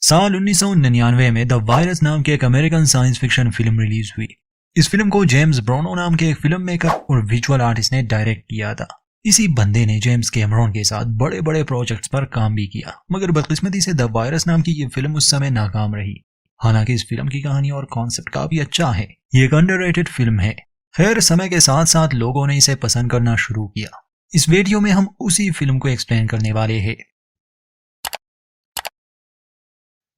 साल 1999 में the virus नाम की एक American science fiction film release हुई। इस फिल्म को जेम्स ब्रोनो नाम के एक फिल्म मेकर और विजुअल आर्टिस्ट ने डायरेक्ट किया था। इसी बंदे ने जेम्स कैमरॉन के साथ बड़े बड़े प्रोजेक्ट्स पर काम भी किया, मगर बदकिस्मती से द वायरस नाम की ये फिल्म उस समय नाकाम रही। हालांकि इस फिल्म की कहानी और कॉन्सेप्ट काफी अच्छा है। ये एक अंडररेटेड फिल्म है। खैर, समय के साथ साथ लोगों ने इसे पसंद करना शुरू किया। इस वीडियो में हम उसी फिल्म को एक्सप्लेन करने वाले हैं।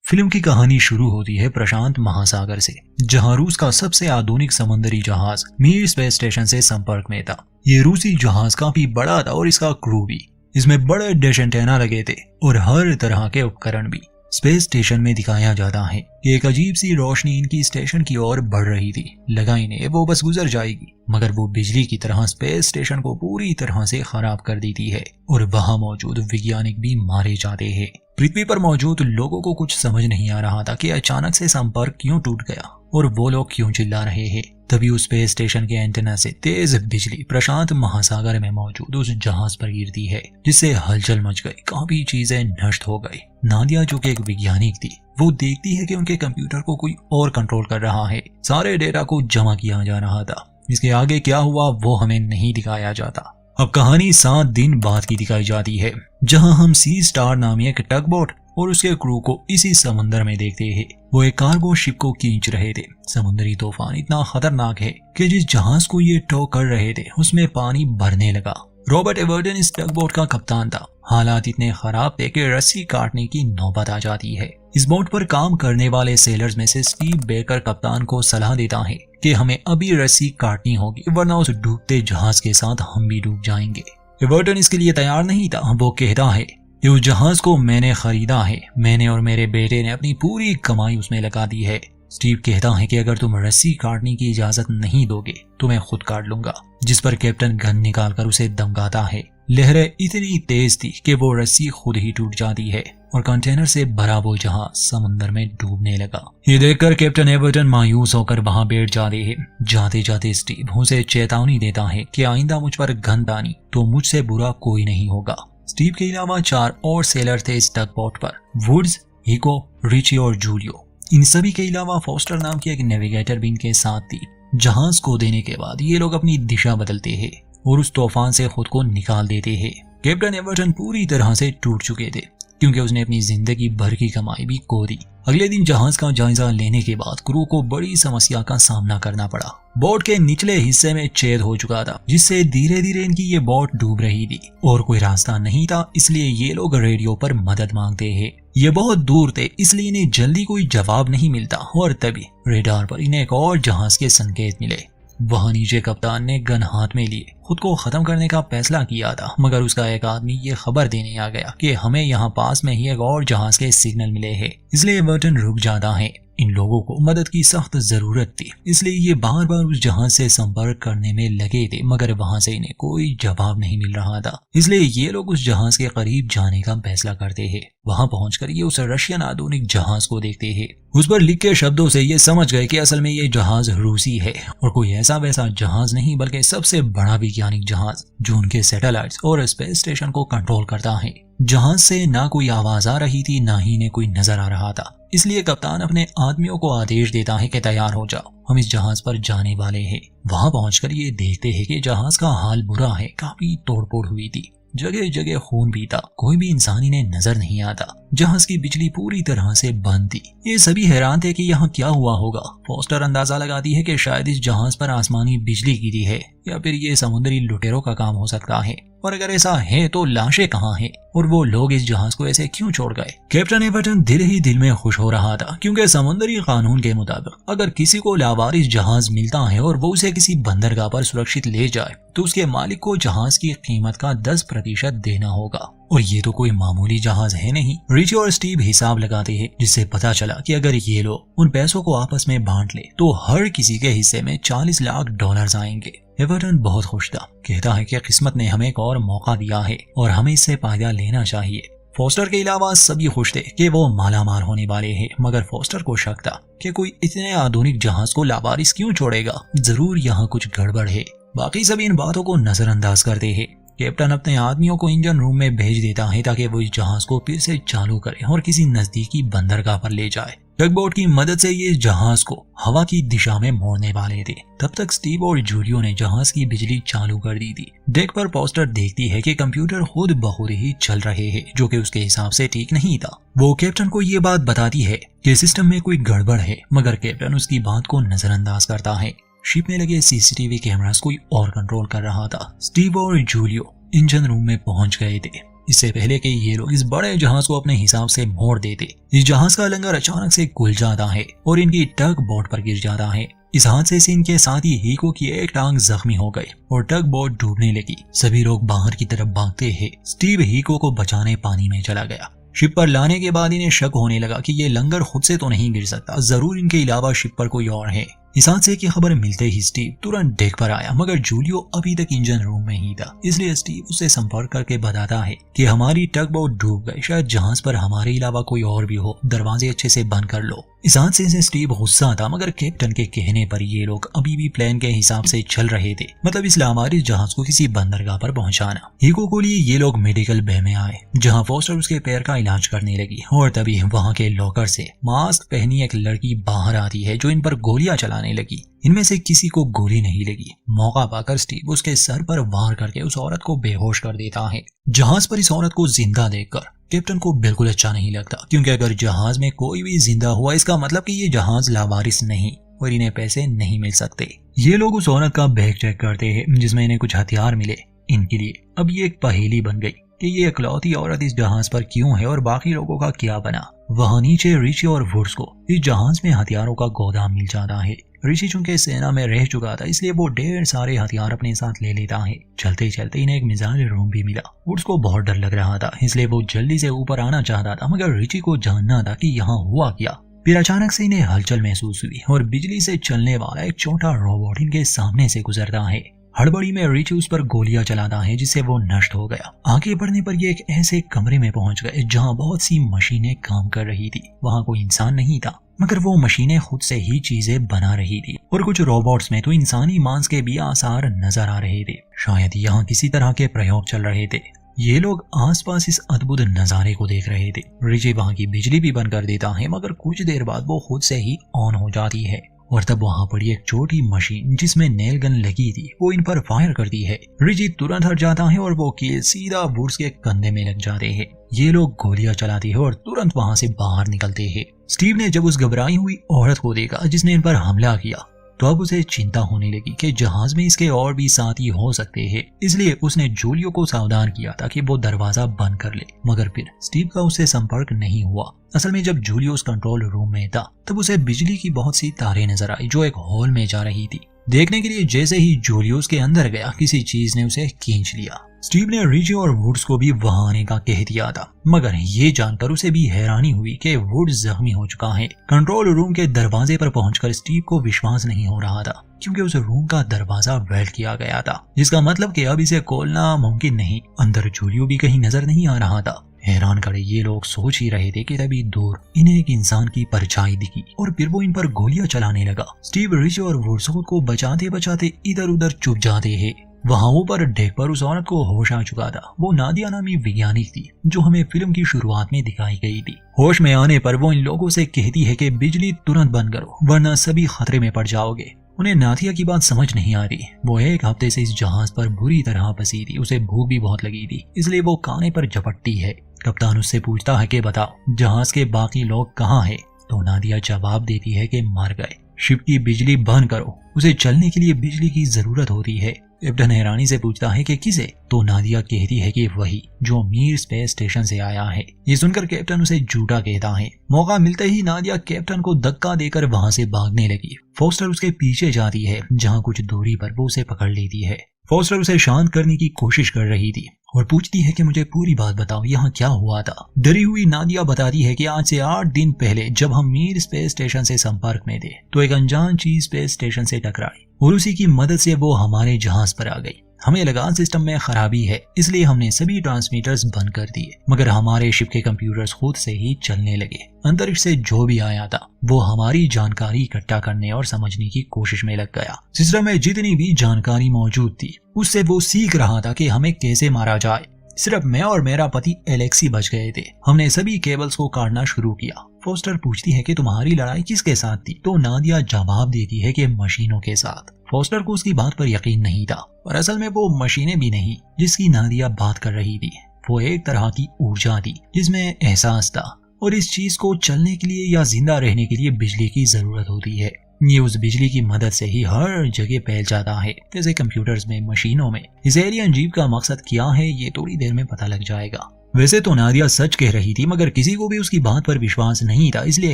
फिल्म की कहानी शुरू होती है प्रशांत महासागर से, जहां रूस का सबसे आधुनिक समुद्री जहाज मीर स्पेस स्टेशन से संपर्क में था। ये रूसी जहाज काफी बड़ा था और इसका क्रू भी। इसमें बड़े डिश एंटेना लगे थे और हर तरह के उपकरण भी। स्पेस स्टेशन में दिखाया जाता है कि एक अजीब सी रोशनी इनकी स्टेशन की ओर बढ़ रही थी। लगा इन्हें वो बस गुजर जाएगी, मगर वो बिजली की तरह स्पेस स्टेशन को पूरी तरह से खराब कर देती है और वहां मौजूद वैज्ञानिक भी मारे जाते हैं। पृथ्वी पर मौजूद लोगों को कुछ समझ नहीं आ रहा था कि अचानक से संपर्क क्यों टूट गया और वो लोग क्यों चिल्ला रहे हैं। तभी उस स्पेस स्टेशन के एंटेना से तेज बिजली प्रशांत महासागर में मौजूद उस जहाज पर गिरती है, जिससे हलचल मच गई। काफी चीजें नष्ट हो गई। नादिया, जो कि एक वैज्ञानिक थी, वो देखती है कि उनके कंप्यूटर को कोई और कंट्रोल कर रहा है। सारे डेटा को जमा किया जा रहा था। इसके आगे क्या हुआ वो हमें नहीं दिखाया जाता। अब कहानी 7 दिन बाद की दिखाई जाती है, जहां हम सी स्टार नामी एक टग बोट और उसके क्रू को इसी समंदर में देखते हैं। वो एक कार्गो शिप को खींच रहे थे। समुद्री तूफान इतना खतरनाक है कि जिस जहाज को ये टो कर रहे थे उसमें पानी भरने लगा। रॉबर्ट एवर्टन इस टग बोट का कप्तान था। हालात इतने खराब थे कि रस्सी काटने की नौबत आ जाती है। इस बोट पर काम करने वाले सेलर्स में से स्टीव बेकर कप्तान को सलाह देता है कि हमें अभी रस्सी काटनी होगी, वरना उस डूबते जहाज के साथ हम भी डूब जाएंगे। एवर्टन इसके लिए तैयार नहीं था। वो कहता है कि उस जहाज को मैंने खरीदा है। मैंने और मेरे बेटे ने अपनी पूरी कमाई उसमें लगा दी है। स्टीव कहता है कि अगर तुम रस्सी काटने की इजाजत नहीं दोगे तो मैं खुद काट लूंगा, जिस पर कैप्टन गन निकालकर उसे धमकाता है। लहरें इतनी तेज थी कि वो रस्सी खुद ही टूट जाती है और कंटेनर से भरा वो जहाज समुद्र में डूबने लगा। ये देखकर कैप्टन एवर्टन मायूस होकर वहां बैठ जाते हैं। जाते जाते स्टीव उसे चेतावनी देता है कि आइंदा मुझ पर गन तानी तो मुझसे बुरा कोई नहीं होगा। स्टीव के अलावा 4 और सेलर थे इस टग बोट पर, वुड्स, हिको, रिची और जूलियो। इन सभी के अलावा फोस्टर नाम की एक नेविगेटर भी इनके साथ थी। जहाज को देने के बाद ये लोग अपनी दिशा बदलते हैं और उस तूफान से खुद को निकाल देते हैं। कैप्टन एवर्टन पूरी तरह से टूट चुके थे, क्योंकि उसने अपनी जिंदगी भर की कमाई भी खो दी। अगले दिन जहाज का जायजा लेने के बाद क्रू को बड़ी समस्या का सामना करना पड़ा। बोट के निचले हिस्से में छेद हो चुका था, जिससे धीरे धीरे इनकी ये बोट डूब रही थी और कोई रास्ता नहीं था। इसलिए ये लोग रेडियो पर मदद मांगते हैं। ये बहुत दूर थे, इसलिए इन्हें जल्दी कोई जवाब नहीं मिलता और तभी रेडार पर इन्हें एक और जहाज के संकेत मिले। वहां नीचे कप्तान ने गन हाथ में लिए खुद को खत्म करने का फैसला किया था, मगर उसका एक आदमी ये खबर देने आ गया कि हमें यहाँ पास में ही एक और जहाज के सिग्नल मिले हैं। इसलिए एवर्टन रुक जाता है। इन लोगों को मदद की सख्त जरूरत थी, इसलिए ये बार बार उस जहाज से संपर्क करने में लगे थे, मगर वहां से इन्हें कोई जवाब नहीं मिल रहा था। इसलिए ये लोग उस जहाज के करीब जाने का फैसला करते हैं। वहां पहुंचकर ये उस रशियन आधुनिक जहाज को देखते हैं। उस पर लिखे शब्दों से ये समझ गए कि असल में ये जहाज रूसी है और कोई ऐसा वैसा जहाज नहीं, बल्कि सबसे बड़ा वैज्ञानिक जहाज जो उनके सैटेलाइट्स और स्पेस स्टेशन को कंट्रोल करता है। जहाज से ना कोई आवाज आ रही थी, ना ही इन्हें कोई नजर आ रहा था। इसलिए कप्तान अपने आदमियों को आदेश देता है कि तैयार हो जाओ, हम इस जहाज पर जाने वाले हैं। वहां पहुंचकर ये देखते हैं कि जहाज का हाल बुरा है। काफी तोड़फोड़ हुई थी, जगह जगह खून भी था। कोई भी इंसान इन्हें नजर नहीं आता। जहाज की बिजली पूरी तरह से बंद थी। ये सभी हैरान थे कि यहाँ क्या हुआ होगा। फोस्टर अंदाजा लगाती है कि शायद इस जहाज पर आसमानी बिजली गिरी है या फिर ये समुद्री लुटेरों का काम हो सकता है, और अगर ऐसा है तो लाशें कहाँ हैं और वो लोग इस जहाज को ऐसे क्यों छोड़ गए। कैप्टन एवर्टन दिल ही दिल में खुश हो रहा था, क्योंकि समुद्री कानून के मुताबिक अगर किसी को लावारिस जहाज मिलता है और वो उसे किसी बंदरगाह पर सुरक्षित ले जाए तो उसके मालिक को जहाज की कीमत का 10% देना होगा। और ये तो कोई मामूली जहाज है नहीं। रिची और स्टीव हिसाब लगाते हैं, जिससे पता चला कि अगर ये लोग उन पैसों को आपस में बांट ले तो हर किसी के हिस्से में $40 लाख आएंगे। एवर्टन बहुत खुश था। कहता है कि किस्मत ने हमें एक और मौका दिया है और हमें इससे फायदा लेना चाहिए। फोस्टर के अलावा सभी खुश थे कि वो मालामाल होने वाले हैं, मगर फोस्टर को शक था कि कोई इतने आधुनिक जहाज को लावारिस क्यों छोड़ेगा। जरूर यहाँ कुछ गड़बड़ है। बाकी सभी इन बातों को नजरअंदाज करते हैं। कैप्टन अपने आदमियों को इंजन रूम में भेज देता है ताकि वो इस जहाज को फिर से चालू करे और किसी नजदीकी बंदरगाह पर ले जाए। टगबोट की मदद से ये जहाज को हवा की दिशा में मोड़ने वाले थे। तब तक स्टीव और जूलियो ने जहाज की बिजली चालू कर दी थी। डेक पर पोस्टर देखती है कि कंप्यूटर खुद ब खुद ही चल रहे हैं, जो कि उसके हिसाब से ठीक नहीं था। वो कैप्टन को ये बात बताती है कि सिस्टम में कोई गड़बड़ है, मगर कैप्टन उसकी बात को नजरअंदाज करता है। शिप में लगे सीसीटीवी कैमरास कोई और कंट्रोल कर रहा था। स्टीव और जूलियो इंजन रूम में पहुंच गए थे, इससे पहले कि ये लोग इस बड़े जहाज को अपने हिसाब से मोड़ देते। इस जहाज का लंगर अचानक से खुल जाता है और इनकी टग बोट पर गिर जाता है। इस हादसे से इनके साथी हीको की एक टांग जख्मी हो गई और टग बोट डूबने लगी। सभी लोग बाहर की तरफ भागते हैं। स्टीव हीको को बचाने पानी में चला गया। शिप पर लाने के बाद इन्हें शक होने लगा कि ये लंगर खुद से तो नहीं गिर सकता, जरूर इनके अलावा शिप पर कोई और है। इस हादसे की खबर मिलते ही स्टीव तुरंत डेक पर आया, मगर जूलियो अभी तक इंजन रूम में ही था। इसलिए स्टीव उससे संपर्क करके बताता है कि हमारी टग बोट डूब गई, शायद जहाज पर हमारे अलावा कोई और भी हो, दरवाजे अच्छे से बंद कर लो। इस हादसे से स्टीव गुस्सा था, मगर कैप्टन के कहने पर ये लोग अभी भी प्लान के हिसाब से चल रहे थे, मतलब इस लामारी जहाज को किसी बंदरगाह पर पहुंचाना। हीको को लिए ये लोग मेडिकल बे में आए, जहां फोस्टर उसके पैर का इलाज करने लगी और तभी वहां के लॉकर से मास्क पहनी एक लड़की बाहर आती है जो इन पर गोलियां चलाने लगी। इनमें से किसी को गोली नहीं लगी। मौका पाकर स्टीव उसके सर पर वार करके उस औरत को बेहोश कर देता है। जहाज पर इस औरत को जिंदा देखकर कैप्टन को बिल्कुल अच्छा नहीं लगता, क्योंकि अगर जहाज में कोई भी जिंदा हुआ इसका मतलब कि ये जहाज लावारिस नहीं और इन्हें पैसे नहीं मिल सकते। ये लोग उस औरत का बैग चेक करते हैं जिसमें इन्हें कुछ हथियार मिले इनके लिए। अब ये एक पहेली बन गई कि ये इकलौती औरत इस जहाज पर क्यों है और बाकी लोगों का क्या बना। वहां नीचे रिची और वुड्स को इस जहाज में हथियारों का गोदाम मिल जाता है। ऋषि चूंकि सेना में रह चुका था, इसलिए वो ढेर सारे हथियार अपने साथ ले लेता है। चलते चलते इन्हें एक मिसाइल रूम भी मिला। वुड्स को बहुत डर लग रहा था, इसलिए वो जल्दी से ऊपर आना चाहता था, मगर रिची को जानना था कि यहाँ हुआ क्या। फिर अचानक से इन्हें हलचल महसूस हुई और बिजली से चलने वाला एक छोटा रोबोट इनके सामने से गुजरता है। हड़बड़ी में रिची उस पर गोलियां चलाता है, जिससे वो नष्ट हो गया। आगे बढ़ने पर ये एक ऐसे कमरे में पहुंच गए जहां बहुत सी मशीनें काम कर रही थी। वहां कोई इंसान नहीं था, मगर वो मशीनें खुद से ही चीजें बना रही थी और कुछ रोबोट्स में तो इंसानी मांस के भी आसार नजर आ रहे थे। शायद यहाँ किसी तरह के प्रयोग चल रहे थे। ये लोग आसपास इस अद्भुत नजारे को देख रहे थे। रिची वहां की बिजली भी बंद कर देता है, मगर कुछ देर बाद वो खुद से ही ऑन हो जाती है और तब वहां पड़ी एक छोटी मशीन जिसमें नेल गन लगी थी, वो इन पर फायर करती है। रिची तुरंत हट जाता है और वो कील सीधा वुड्स के कंधे में लग जाते हैं। ये लोग गोलियां चलाते हैं और तुरंत वहां से बाहर निकलते हैं। स्टीव ने जब उस घबराई हुई औरत को देखा जिसने इन पर हमला किया, तो अब उसे चिंता होने लगी कि जहाज में इसके और भी साथी हो सकते हैं। इसलिए उसने जूलियो को सावधान किया ताकि वो दरवाजा बंद कर ले, मगर फिर स्टीव का उससे संपर्क नहीं हुआ। असल में जब जूलियो उस कंट्रोल रूम में था, तब उसे बिजली की बहुत सी तारें नजर आई जो एक हॉल में जा रही थी। देखने के लिए जैसे ही जूलियो उसके अंदर गया, किसी चीज ने उसे खींच लिया। स्टीव ने रिची और वुड्स को भी वहां आने का कह दिया था, मगर ये जानकर उसे भी हैरानी हुई कि वुड्स जख्मी हो चुका है। कंट्रोल रूम के दरवाजे पर पहुंचकर स्टीव को विश्वास नहीं हो रहा था, क्योंकि उस रूम का दरवाजा वेल्ड किया गया था, जिसका मतलब कि अब इसे खोलना मुमकिन नहीं। अंदर जूलियो भी कहीं नजर नहीं आ रहा था। हैरान करे ये लोग सोच ही रहे थे कि तभी दूर इन्हें एक इंसान की परछाई दिखी और फिर वो इन पर गोलियां चलाने लगा। स्टीव रिची और वुड्स को बचाते बचाते इधर उधर चुप जाते हैं। वहां ऊपर डेक पर उस औरत को होश आ चुका था। वो नादिया नामी वैज्ञानिक थी जो हमें फिल्म की शुरुआत में दिखाई गई थी। होश में आने पर वो इन लोगों से कहती है कि बिजली तुरंत बंद करो वरना सभी खतरे में पड़ जाओगे। उन्हें नादिया की बात समझ नहीं आ रही। वो एक हफ्ते से इस जहाज पर बुरी तरह फंसी थी, उसे भूख भी बहुत लगी थी, इसलिए वो खाने पर झपटती है। कप्तान उससे पूछता है कि बताओ जहाज के बाकी लोग कहाँ हैं? तो नादिया जवाब देती है कि मर गए। शिप की बिजली बंद करो, उसे चलने के लिए बिजली की जरूरत होती है। कैप्टन हैरानी से पूछता है कि किसे? तो नादिया कहती है कि वही जो मीर स्पेस स्टेशन से आया है। ये सुनकर कैप्टन उसे झूठा कहता है। मौका मिलते ही नादिया कैप्टन को धक्का देकर वहां से भागने लगी। फोस्टर उसके पीछे जाती है, जहां कुछ दूरी पर वो उसे पकड़ लेती है। फोस्टर उसे शांत करने की कोशिश कर रही थी और पूछती है कि मुझे पूरी बात बताओ, यहाँ क्या हुआ था? डरी हुई नादिया बताती है कि आज से 8 दिन पहले जब हम मीर स्पेस स्टेशन से संपर्क में थे, तो एक अनजान चीज स्पेस स्टेशन से टकराई और उसी की मदद से वो हमारे जहाज पर आ गई। हमें लगा सिस्टम में खराबी है, इसलिए हमने सभी ट्रांसमीटर्स बंद कर दिए, मगर हमारे शिप के कंप्यूटर्स खुद से ही चलने लगे। अंतरिक्ष से जो भी आया था वो हमारी जानकारी इकट्ठा करने और समझने की कोशिश में लग गया। सिस्टम में जितनी भी जानकारी मौजूद थी उससे वो सीख रहा था कि हमें कैसे मारा जाए। सिर्फ मैं और मेरा पति एलेक्सी बच गए थे। हमने सभी केबल्स को काटना शुरू किया। फोस्टर पूछती है कि तुम्हारी लड़ाई किसके साथ थी, तो नादिया जवाब देती है कि मशीनों के साथ। फोस्टर को उसकी बात पर यकीन नहीं था, पर असल में वो मशीनें भी नहीं जिसकी नादिया बात कर रही थी। वो एक तरह की ऊर्जा थी जिसमें एहसास था, और इस चीज को चलने के लिए या जिंदा रहने के लिए बिजली की जरूरत होती है। ये उस बिजली की मदद से ही हर जगह फैल जाता है, जैसे कंप्यूटर्स में, मशीनों में। इस एलियन जीव का मकसद क्या है ये थोड़ी देर में पता लग जाएगा। वैसे तो नादिया सच कह रही थी, मगर किसी को भी उसकी बात पर विश्वास नहीं था, इसलिए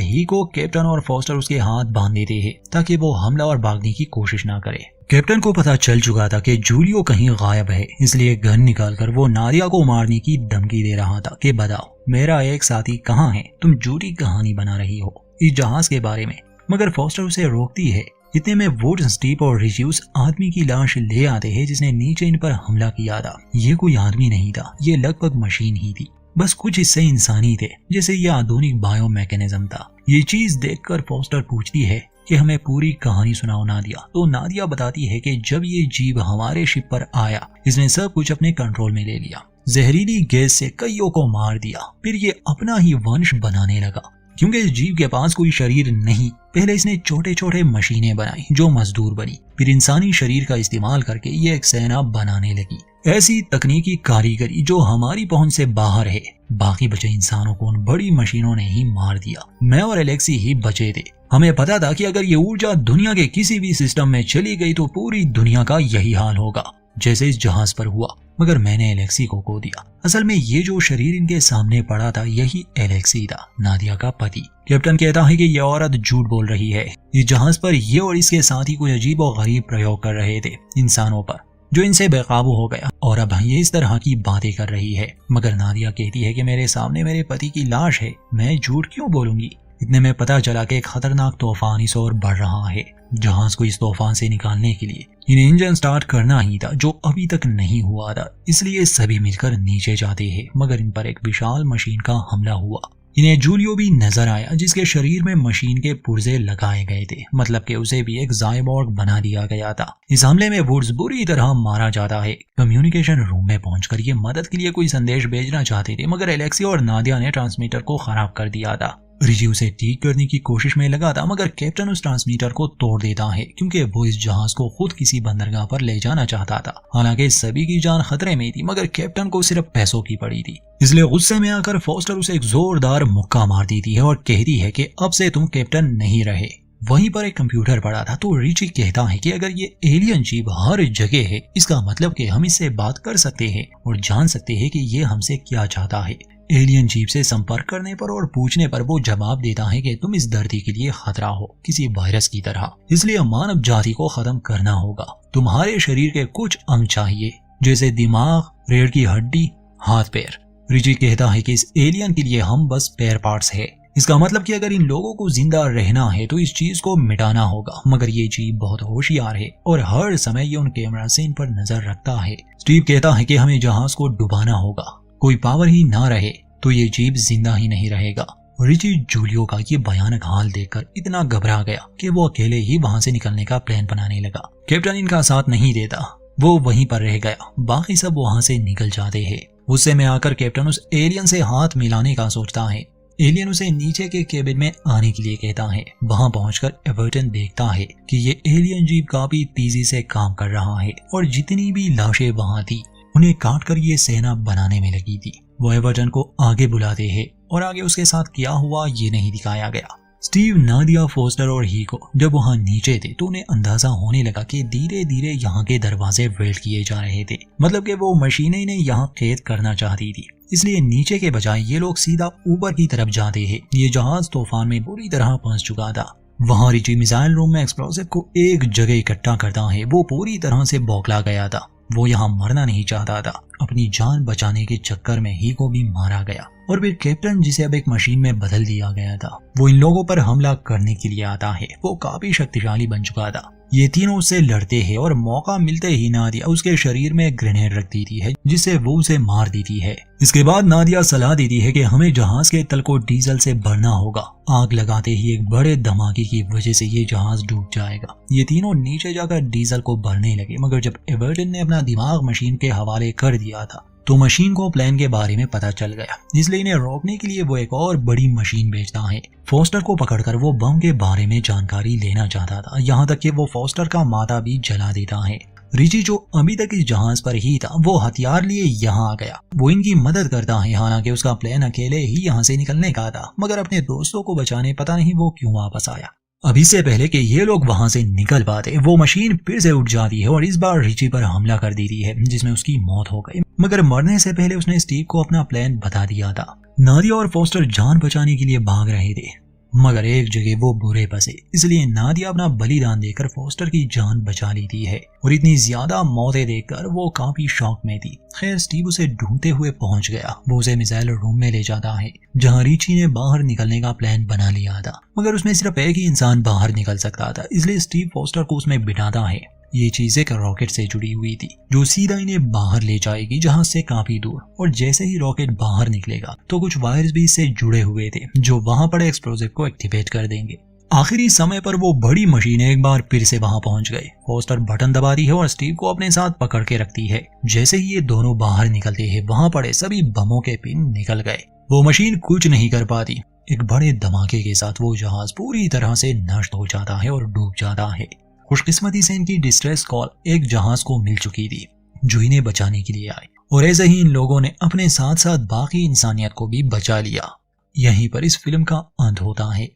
हीको, कैप्टन और फोस्टर उसके हाथ बांध देते हैं ताकि वो हमला और भागने की कोशिश ना करे। कैप्टन को पता चल चुका था कि जूलियो कहीं गायब है, इसलिए गन निकालकर वो नादिया को मारने की धमकी दे रहा था कि बताओ मेरा एक साथी कहाँ है, तुम झूठी कहानी बना रही हो इस जहाज के बारे में। मगर फोस्टर उसे रोकती है। इतने में वुड, स्टीव और रिची उस आदमी की लाश ले आते हैं जिसने नीचे इन पर हमला किया था। ये कोई आदमी नहीं था, ये लगभग मशीन ही थी, बस कुछ हिस्से इंसानी थे, जैसे ये आधुनिक बायो मैकेनिज्म था। ये चीज देखकर फोस्टर पूछती है कि हमें पूरी कहानी सुनाओ नादिया। तो नादिया बताती है कि जब ये जीव हमारे शिप पर आया, इसने सब कुछ अपने कंट्रोल में ले लिया, जहरीली गैस से कईयों को मार दिया, फिर ये अपना ही वंश बनाने लगा। क्योंकि इस जीव के पास कोई शरीर नहीं, पहले इसने छोटे छोटे मशीनें बनाई जो मजदूर बनी, फिर इंसानी शरीर का इस्तेमाल करके ये एक सेना बनाने लगी। ऐसी तकनीकी कारीगरी जो हमारी पहुंच से बाहर है। बाकी बचे इंसानों को उन बड़ी मशीनों ने ही मार दिया। मैं और एलेक्सी ही बचे थे। हमें पता था कि अगर ये ऊर्जा दुनिया के किसी भी सिस्टम में चली गई तो पूरी दुनिया का यही हाल होगा, जैसे इस जहाज पर हुआ। मगर मैंने एलेक्सी को खो दिया। असल में ये जो शरीर इनके सामने पड़ा था यही एलेक्सी था, नादिया का पति। कैप्टन कहता है कि ये औरत झूठ बोल रही है। इस जहाज पर ये और इसके साथी कोई अजीब और गरीब प्रयोग कर रहे थे इंसानों पर, जो इनसे बेकाबू हो गया, और अब ये इस तरह की बातें कर रही है। मगर नादिया कहती है कि मेरे सामने मेरे पति की लाश है, मैं झूठ क्यों बोलूंगी। इतने में पता चला कि एक खतरनाक तूफान इस ओर बढ़ रहा है। जहाज को इस तूफान से निकालने के लिए इन्हें इंजन स्टार्ट करना ही था, जो अभी तक नहीं हुआ था। इसलिए सभी मिलकर नीचे जाते हैं, मगर इन पर एक विशाल मशीन का हमला हुआ। इन्हें जूलियो भी नजर आया, जिसके शरीर में मशीन के पुर्जे लगाए गए थे, मतलब कि उसे भी एक जायबॉर्ग बना दिया गया था। इस हमले में वुड्स बुरी तरह मारा जाता है। कम्युनिकेशन रूम में पहुंचकर ये मदद के लिए कोई संदेश भेजना चाहते थे, मगर एलेक्सी और नादिया ने ट्रांसमीटर को खराब कर दिया था। रिची उसे ठीक करने की कोशिश में लगा था, मगर कैप्टन उस ट्रांसमीटर को तोड़ देता है, क्योंकि वो इस जहाज को खुद किसी बंदरगाह पर ले जाना चाहता था। हालांकि सभी की जान खतरे में थी, मगर कैप्टन को सिर्फ पैसों की पड़ी थी। इसलिए गुस्से में आकर फोस्टर उसे एक जोरदार मुक्का मार देती है और कहती है कि अब से तुम कैप्टन नहीं रहे। वहीं पर एक कंप्यूटर पड़ा था, तो रिची कहता है कि अगर ये एलियन जीव हर जगह है, इसका मतलब कि हम इससे बात कर सकते हैं और जान सकते हैं कि ये हमसे क्या चाहता है। एलियन जीव से संपर्क करने पर और पूछने पर वो जवाब देता है कि तुम इस धरती के लिए खतरा हो, किसी वायरस की तरह, इसलिए मानव जाति को खत्म करना होगा। तुम्हारे शरीर के कुछ अंग चाहिए, जैसे दिमाग, रीढ़ की हड्डी, हाथ पैर। रिची कहता है कि इस एलियन के लिए हम बस पैर पार्ट्स है। इसका मतलब कि अगर इन लोगों को जिंदा रहना है तो इस चीज को मिटाना होगा। मगर ये जीव बहुत होशियार है और हर समय ये उन कैमरा से इन पर नजर रखता है। स्टीव कहता है कि हमें जहाज को डुबाना होगा, कोई पावर ही ना रहे तो ये जीव जिंदा ही नहीं रहेगा। रिची जूलियो का ये भयानक हाल देखकर इतना घबरा गया कि वो अकेले ही वहां से निकलने का प्लान बनाने लगा। कैप्टन इनका साथ नहीं देता, वो वहीं पर रह गया, बाकी सब वहां से निकल जाते हैं। गुस्से में आकर कैप्टन उस एलियन से हाथ मिलाने का सोचता है। एलियन उसे नीचे के केबिन में आने के लिए कहता है। वहां पहुंचकर एवर्टन देखता है कि ये एलियन जीव काफी तेजी से काम कर रहा है और जितनी भी लाशें वहां थी उन्हें काट कर ये सेना बनाने में लगी थी। वो एवर्टन को आगे बुलाते हैं और आगे उसके साथ क्या हुआ ये नहीं दिखाया गया। स्टीव, नादिया, फोस्टर और हीको जब वहां नीचे थे तो उन्हें अंदाजा होने लगा कि धीरे धीरे यहाँ के दरवाजे वेल्ट किए जा रहे थे, मतलब कि वो मशीनें इन्हें यहाँ कैद करना चाहती थी। इसलिए नीचे के बजाय ये लोग सीधा ऊपर की तरफ जाते हैं। ये जहाज तूफान में बुरी तरह फंस चुका था। वहां रिची मिसाइल रूम में एक्सप्लोसिव को एक जगह इकट्ठा करता है। वो पूरी तरह से बौखला गया था। वो यहाँ मरना नहीं चाहता था। अपनी जान बचाने के चक्कर में ही को भी मारा गया और फिर कैप्टन, जिसे अब एक मशीन में बदल दिया गया था, वो इन लोगों पर हमला करने के लिए आता है। वो काफी शक्तिशाली बन चुका था। ये तीनों उससे लड़ते हैं और मौका मिलते ही नादिया उसके शरीर में ग्रेनेड रख देती है जिससे वो उसे मार देती है। इसके बाद नादिया सलाह देती है कि हमें जहाज के तल को डीजल से भरना होगा। आग लगाते ही एक बड़े धमाके की वजह से ये जहाज डूब जाएगा। ये तीनों नीचे जाकर डीजल को भरने लगे, मगर जब एवर्टन ने अपना दिमाग मशीन के हवाले कर दिया था तो मशीन को प्लान के बारे में पता चल गया, इसलिए इन्हें रोकने के लिए वो एक और बड़ी मशीन भेजता है। फोस्टर को पकड़कर वो बम के बारे में जानकारी लेना चाहता था, यहाँ तक कि वो फोस्टर का माथा भी जला देता है। रिची जो अभी तक इस जहाज पर ही था वो हथियार लिए यहाँ आ गया। वो इनकी मदद करता है, हालांकि उसका प्लान अकेले ही यहाँ से निकलने का था, मगर अपने दोस्तों को बचाने पता नहीं वो क्यों वापस आया। अभी से पहले कि ये लोग वहां से निकल पाते वो मशीन फिर से उठ जाती है और इस बार रिची पर हमला कर देती है जिसमें उसकी मौत हो गई। मगर मरने से पहले उसने स्टीव को अपना प्लान बता दिया था। नादिया और फोस्टर जान बचाने के लिए भाग रहे थे, मगर एक जगह वो बुरे फंसे, इसलिए नादिया अपना बलिदान देकर फोस्टर की जान बचा लेती है और इतनी ज्यादा मौतें देखकर वो काफी शॉक में थी। खैर स्टीव उसे ढूंढते हुए पहुंच गया। वो उसे मिसाइल रूम में ले जाता है जहां रिची ने बाहर निकलने का प्लान बना लिया था, मगर उसमें सिर्फ एक ही इंसान बाहर निकल सकता था, इसलिए स्टीव फोस्टर को उसमें बिठाता है। ये चीज एक रॉकेट से जुड़ी हुई थी जो सीधा इन्हें बाहर ले जाएगी जहाज से काफी दूर, और जैसे ही रॉकेट बाहर निकलेगा तो कुछ वायर्स भी इससे जुड़े हुए थे जो वहां पड़े एक्सप्लोजिव को एक्टिवेट कर देंगे। आखिरी समय पर वो बड़ी मशीनें एक बार फिर से वहां पहुंच गए। फोस्टर बटन दबाती है और स्टीव को अपने साथ पकड़ के रखती है। जैसे ही ये दोनों बाहर निकलते हैं वहां पड़े सभी बमों के पिन निकल गए। वो मशीन कुछ नहीं कर पाती। एक बड़े धमाके के साथ वो जहाज पूरी तरह से नष्ट हो जाता है और डूब जाता है। खुशकिस्मती से इनकी डिस्ट्रेस कॉल एक जहाज को मिल चुकी थी जो इन्हें बचाने के लिए आए, और ऐसे ही इन लोगों ने अपने साथ साथ बाकी इंसानियत को भी बचा लिया। यहीं पर इस फिल्म का अंत होता है।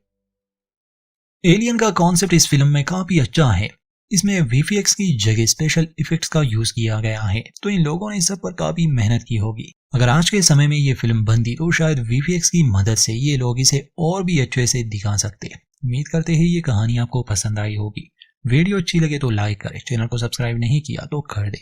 एलियन का कॉन्सेप्ट इस फिल्म में काफी अच्छा है। इसमें वीएफएक्स की जगह स्पेशल इफेक्ट्स का यूज किया गया है, तो इन लोगों ने इस सब पर काफी मेहनत की होगी। अगर आज के समय में ये फिल्म बनती तो शायद वीएफएक्स की मदद से ये लोग इसे और भी अच्छे से दिखा सकते। उम्मीद करते हैं ये कहानी आपको पसंद आई होगी। वीडियो अच्छी लगे तो लाइक करें, चैनल को सब्सक्राइब नहीं किया तो कर दे।